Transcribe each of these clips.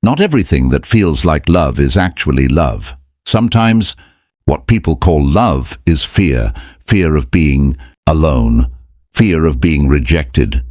Not everything that feels like love is actually love. Sometimes what people call love is fear. Fear of being alone, fear of being rejected,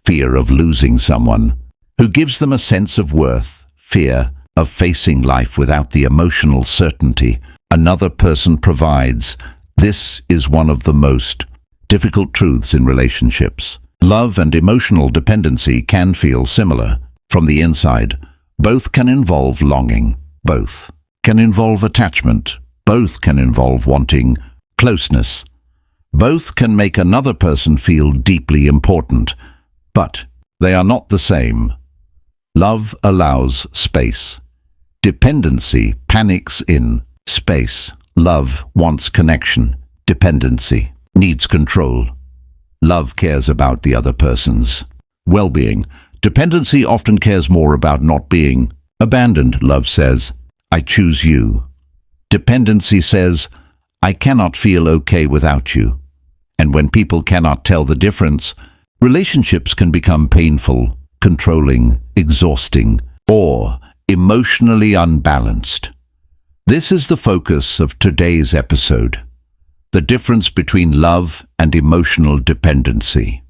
fear of losing someone who gives them a sense of worth, fear of facing life without the emotional certainty another person provides. This is one of the most difficult truths in relationships. Love and emotional dependency can feel similar. From the inside, both can involve longing. Both can involve attachment. Both can involve wanting closeness. Both can make another person feel deeply important, but they are not the same. Love allows space. Dependency panics in space. Love wants connection. Dependency needs control. Love cares about the other person's well-being. Dependency often cares more about not being abandoned. Love says, I choose you. Dependency says, I cannot feel okay without you. And when people cannot tell the difference, relationships can become painful, controlling, exhausting, or emotionally unbalanced. This is the focus of today's episode: the difference between love and emotional dependency.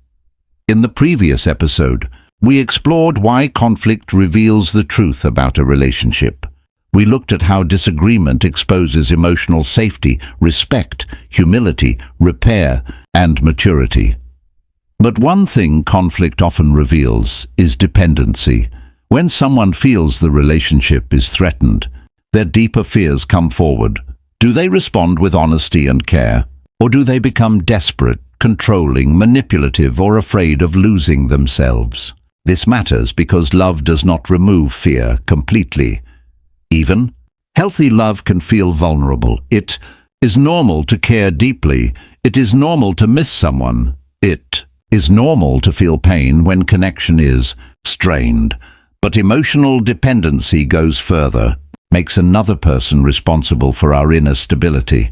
In the previous episode, we explored why conflict reveals the truth about a relationship. We looked at how disagreement exposes emotional safety, respect, humility, repair, and maturity. But one thing conflict often reveals is dependency. When someone feels the relationship is threatened, their deeper fears come forward. Do they respond with honesty and care? Or do they become desperate, controlling, manipulative, or afraid of losing themselves? This matters because love does not remove fear completely. Even healthy love can feel vulnerable. It is normal to care deeply. It is normal to miss someone. It is normal to feel pain when connection is strained. But emotional dependency goes further, makes another person responsible for our inner stability.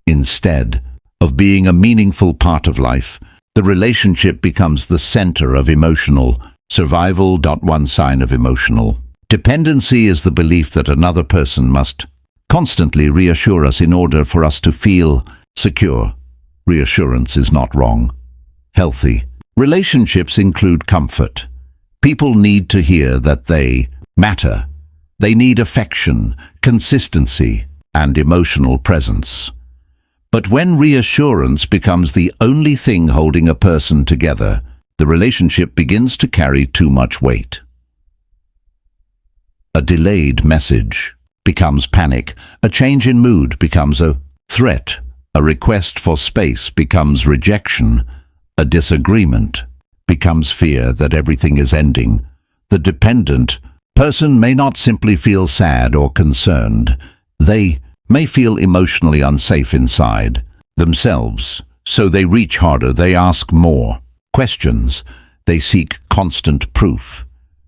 Instead of being a meaningful part of life, the relationship becomes the center of emotional survival. One sign of emotional dependency is the belief that another person must constantly reassure us in order for us to feel secure. Reassurance is not wrong. Healthy relationships include comfort. People need to hear that they matter. They need affection, consistency, and emotional presence. But when reassurance becomes the only thing holding a person together, the relationship begins to carry too much weight. A delayed message becomes panic. A change in mood becomes a threat. A request for space becomes rejection. A disagreement becomes fear that everything is ending. The dependent person may not simply feel sad or concerned. They may feel emotionally unsafe inside themselves. So they reach harder, they ask more questions, they seek constant proof.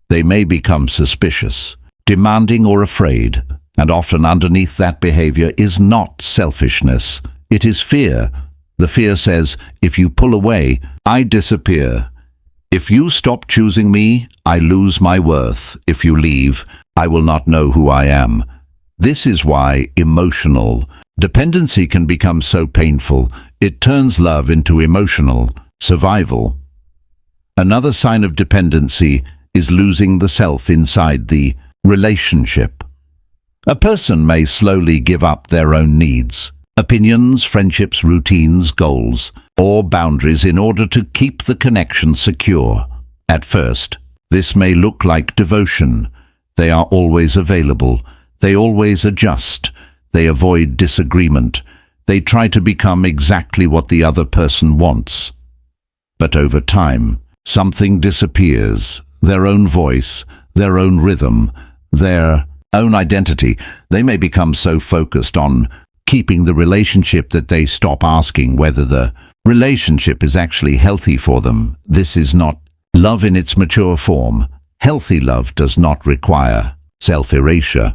They may become suspicious, demanding, or afraid. And often underneath that behavior is not selfishness, it is fear. The fear says, if you pull away, I disappear. If you stop choosing me, I lose my worth. If you leave, I will not know who I am. This is why emotional dependency can become so painful. It turns love into emotional survival. Another sign of dependency is losing the self inside the relationship. A person may slowly give up their own needs, opinions, friendships, routines, goals, or boundaries in order to keep the connection secure. At first, this may look like devotion. They are always available. They always adjust. They avoid disagreement. They try to become exactly what the other person wants. But over time, something disappears. Their own voice, their own rhythm, their own identity. They may become so focused on keeping the relationship that they stop asking whether the relationship is actually healthy for them. This is not love in its mature form. Healthy love does not require self-erasure.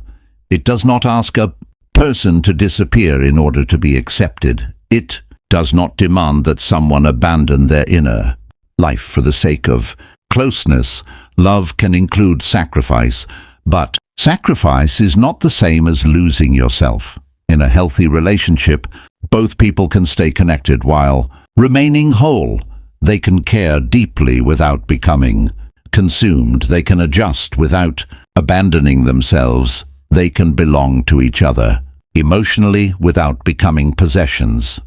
It does not ask a person to disappear in order to be accepted. It does not demand that someone abandon their inner life for the sake of closeness. Love can include sacrifice, But sacrifice is not the same as losing yourself. In a healthy relationship, both people can stay connected while remaining whole. They can care deeply without becoming consumed. They can adjust without abandoning themselves. They can belong to each other emotionally without becoming possessions.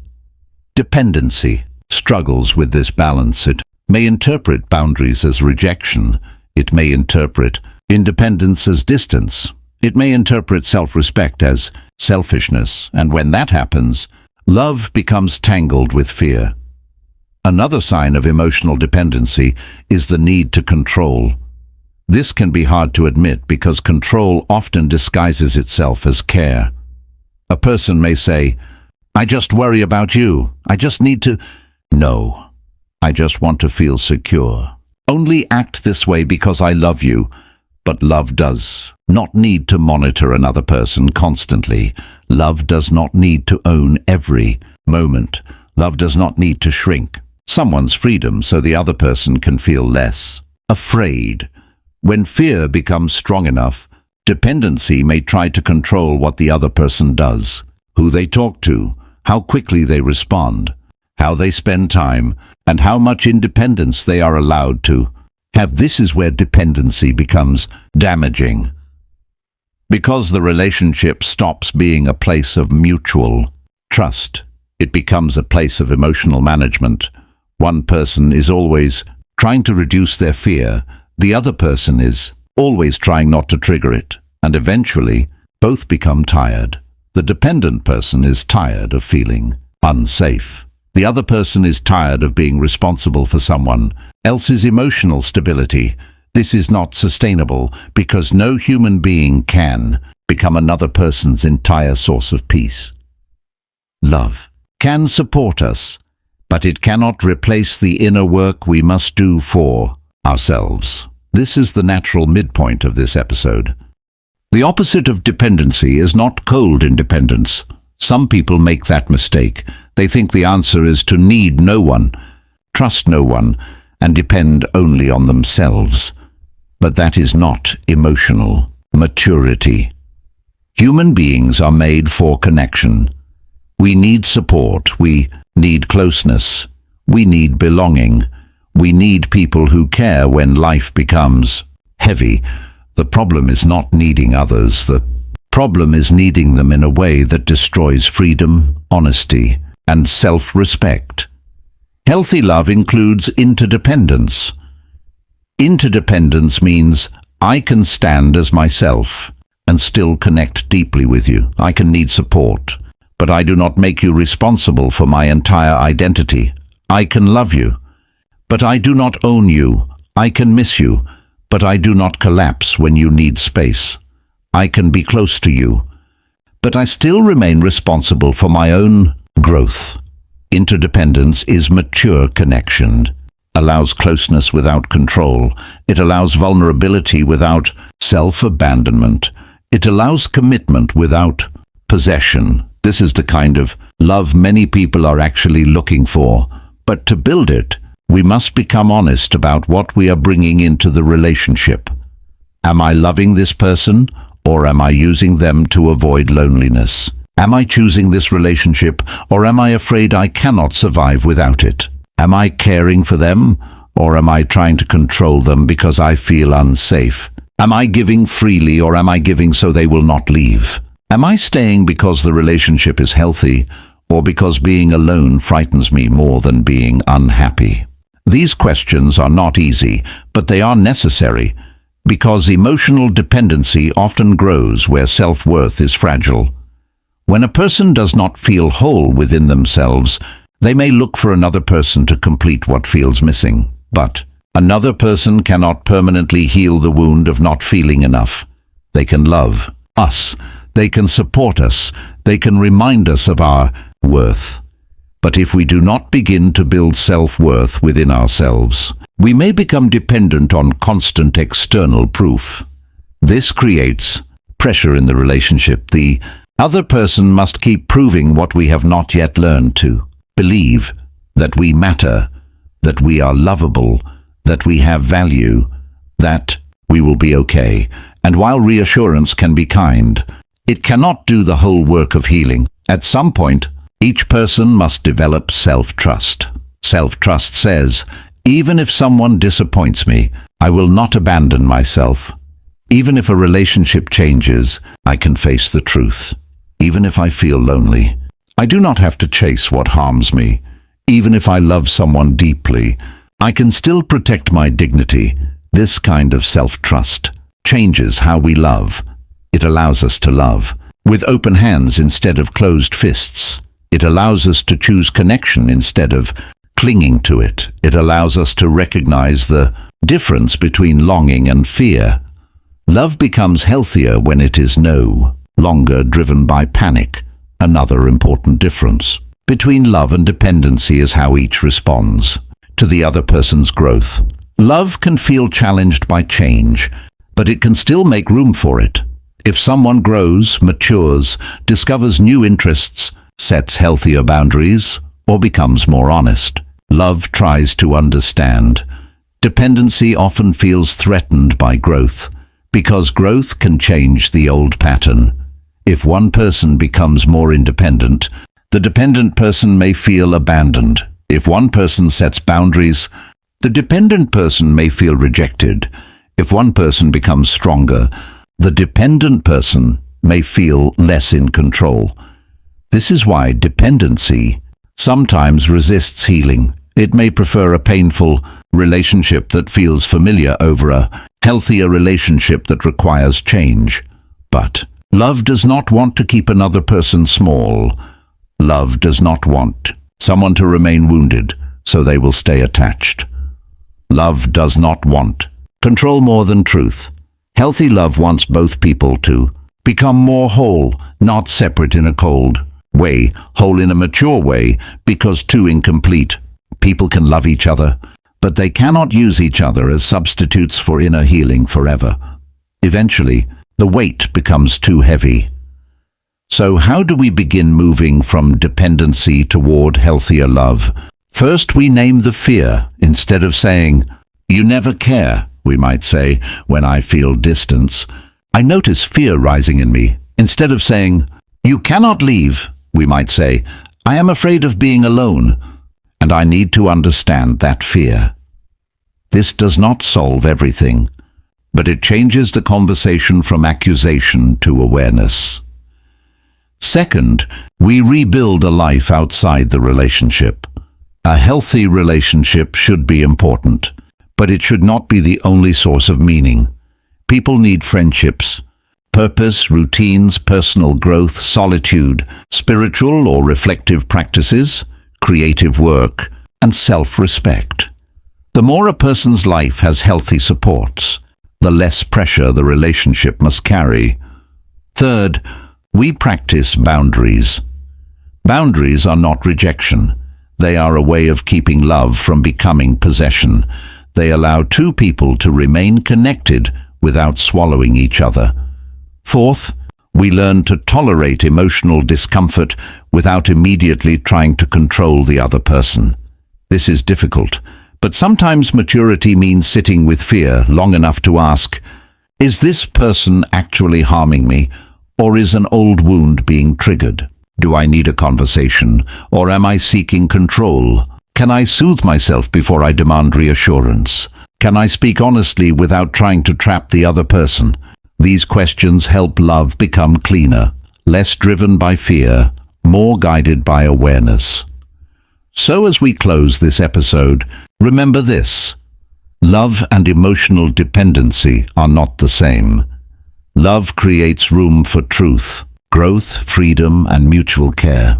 Dependency struggles with this balance. It may interpret boundaries as rejection. It may interpret independence as distance. It may interpret self-respect as selfishness, and when that happens, love becomes tangled with fear. Another sign of emotional dependency is the need to control. This can be hard to admit because control often disguises itself as care. A person may say, "I just worry about you. I just need to..." No, I just want to feel secure. Only act this way because I love you. But love does not need to monitor another person constantly. Love does not need to own every moment. Love does not need to shrink someone's freedom so the other person can feel less afraid. When fear becomes strong enough, dependency may try to control what the other person does, who they talk to, how quickly they respond, how they spend time, and how much independence they are allowed to have. This is where dependency becomes damaging. Because the relationship stops being a place of mutual trust, it becomes a place of emotional management. One person is always trying to reduce their fear, the other person is always trying not to trigger it, and eventually both become tired. The dependent person is tired of feeling unsafe. The other person is tired of being responsible for someone else's emotional stability. This is not sustainable because no human being can become another person's entire source of peace. Love can support us, but it cannot replace the inner work we must do for ourselves. This is the natural midpoint of this episode. The opposite of dependency is not cold independence. Some people make that mistake. They think the answer is to need no one, trust no one, and depend only on themselves. But that is not emotional maturity. Human beings are made for connection. We need support. We need closeness. We need belonging. We need people who care when life becomes heavy. The problem is not needing others. The problem is needing them in a way that destroys freedom, honesty, and self-respect. Healthy love includes interdependence. Interdependence means I can stand as myself and still connect deeply with you. I can need support, but I do not make you responsible for my entire identity. I can love you, but I do not own you. I can miss you, but I do not collapse when you need space. I can be close to you, but I still remain responsible for my own growth. Interdependence is mature connection. Allows closeness without control. It allows vulnerability without self-abandonment. It allows commitment without possession. This is the kind of love many people are actually looking for. But to build it, we must become honest about what we are bringing into the relationship. Am I loving this person, or am I using them to avoid loneliness? Am I choosing this relationship, or am I afraid I cannot survive without it? Am I caring for them, or am I trying to control them because I feel unsafe? Am I giving freely, or am I giving so they will not leave? Am I staying because the relationship is healthy, or because being alone frightens me more than being unhappy? These questions are not easy, but they are necessary, because emotional dependency often grows where self-worth is fragile. When a person does not feel whole within themselves, they may look for another person to complete what feels missing. But another person cannot permanently heal the wound of not feeling enough. They can love us. They can support us. They can remind us of our worth. But if we do not begin to build self-worth within ourselves, we may become dependent on constant external proof. This creates pressure in the relationship. The other person must keep proving what we have not yet learned to believe, that we matter, that we are lovable, that we have value, that we will be okay. And while reassurance can be kind, it cannot do the whole work of healing. At some point, each person must develop self-trust. Self-trust says, even if someone disappoints me, I will not abandon myself. Even if a relationship changes, I can face the truth. Even if I feel lonely, I do not have to chase what harms me. Even if I love someone deeply, I can still protect my dignity. This kind of self-trust changes how we love. It allows us to love with open hands instead of closed fists. It allows us to choose connection instead of clinging to it. It allows us to recognize the difference between longing and fear. Love becomes healthier when it is no longer driven by panic. Another important difference between love and dependency is how each responds to the other person's growth. Love can feel challenged by change, but it can still make room for it. If someone grows, matures, discovers new interests, sets healthier boundaries, or becomes more honest, love tries to understand. Dependency often feels threatened by growth, because growth can change the old pattern. If one person becomes more independent, the dependent person may feel abandoned. If one person sets boundaries, the dependent person may feel rejected. If one person becomes stronger, the dependent person may feel less in control. This is why dependency sometimes resists healing. It may prefer a painful relationship that feels familiar over a healthier relationship that requires change. But love does not want to keep another person small. Love does not want someone to remain wounded, so they will stay attached. Love does not want control more than truth. Healthy love wants both people to become more whole, not separate in a cold way, whole in a mature way, because too incomplete. People can love each other, but they cannot use each other as substitutes for inner healing forever. Eventually, the weight becomes too heavy. So how do we begin moving from dependency toward healthier love? First, we name the fear. Instead of saying, "You never care," we might say, "When I feel distance, I notice fear rising in me." Instead of saying, "You cannot leave," we might say, "I am afraid of being alone, and I need to understand that fear." This does not solve everything, but it changes the conversation from accusation to awareness. Second, we rebuild a life outside the relationship. A healthy relationship should be important, but it should not be the only source of meaning. People need friendships, purpose, routines, personal growth, solitude, spiritual or reflective practices, creative work, and self-respect. The more a person's life has healthy supports, the less pressure the relationship must carry. Third, we practice boundaries. Boundaries are not rejection. They are a way of keeping love from becoming possession. They allow two people to remain connected without swallowing each other. Fourth, we learn to tolerate emotional discomfort without immediately trying to control the other person. This is difficult, but sometimes maturity means sitting with fear long enough to ask, is this person actually harming me, or is an old wound being triggered? Do I need a conversation, or am I seeking control? Can I soothe myself before I demand reassurance? Can I speak honestly without trying to trap the other person? These questions help love become cleaner, less driven by fear, more guided by awareness. So as we close this episode, remember this: love and emotional dependency are not the same. Love creates room for truth, growth, freedom, and mutual care.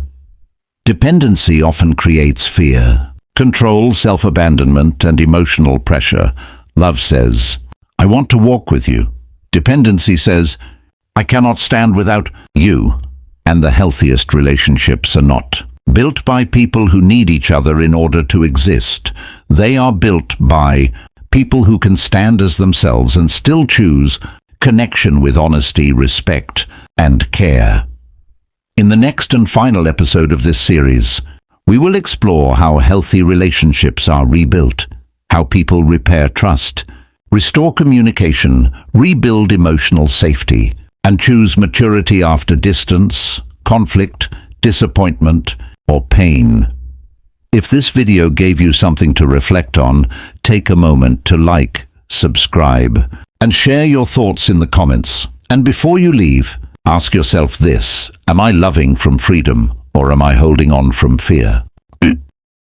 Dependency often creates fear, control, self-abandonment, and emotional pressure. Love says, "I want to walk with you." Dependency says, "I cannot stand without you." And the healthiest relationships are not built by people who need each other in order to exist. They are built by people who can stand as themselves and still choose connection with honesty, respect, and care. In the next and final episode of this series, we will explore how healthy relationships are rebuilt, how people repair trust, Restore communication, rebuild emotional safety, and choose maturity after distance, conflict, disappointment, or pain. If this video gave you something to reflect on, take a moment to like, subscribe, and share your thoughts in the comments. And before you leave, ask yourself this: am I loving from freedom, or am I holding on from fear?